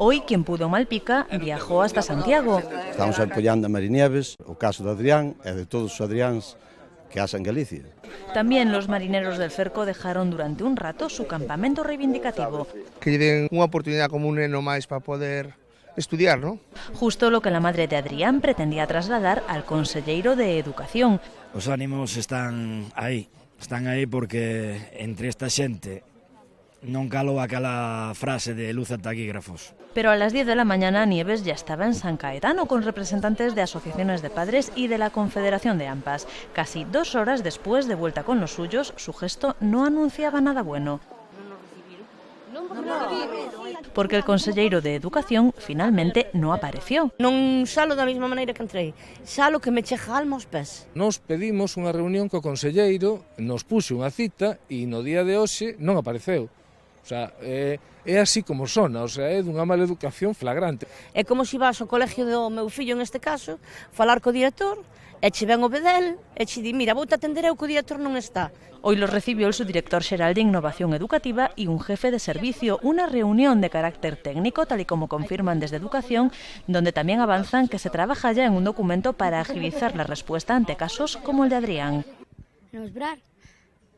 Hoy, quien pudo en Malpica, viajó hasta Santiago. Estamos apoyando a Marinieves, o caso de Adrián e de todos os Adriáns que hacen Galicia. También los marineros del Cerco dejaron durante un rato su campamento reivindicativo. Que lle den unha oportunidade como un neno máis para poder estudiar, ¿no? Justo lo que la madre de Adrián pretendía trasladar al conselleiro de Educación. Os ánimos están aí porque entre esta xente non calou aquela frase de luz a taquígrafos. Pero a las 10 de la mañana Nieves ya estaba en San Caetano con representantes de asociaciones de padres y de la Confederación de AMPAs. Casi 2 horas después, de vuelta con los suyos, su gesto no anunciaba nada bueno. Porque el conselleiro de Educación finalmente no apareció. Non salo da mesma maneira que entrei, salo que me chega a alma aos pés. Nos pedimos unha reunión co conselleiro, nos puxe unha cita e no día de hoxe non apareceu. O sea, é así como sona, o sea, é dunha mala educación flagrante. É como se vas ao colegio do meu fillo, neste caso, falar co director, e che ven o bedel, e che di, mira, vou-te atender eu que o director non está. Hoy los recibió el subdirector xeral de Innovación Educativa y un jefe de servicio, una reunión de carácter técnico, tal y como confirman desde Educación, donde también avanzan que se trabaja ya en un documento para agilizar la respuesta ante casos como el de Adrián. ¿No esperar?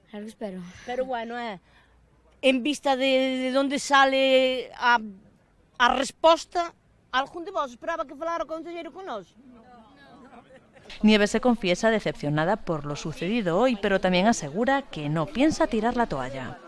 Claro que espero. Pero bueno, en vista de onde sale a resposta, algún de vos esperaba que falara o conselleiro con nós? Nieves se confiesa decepcionada por lo sucedido hoy, pero también asegura que no piensa tirar la toalla.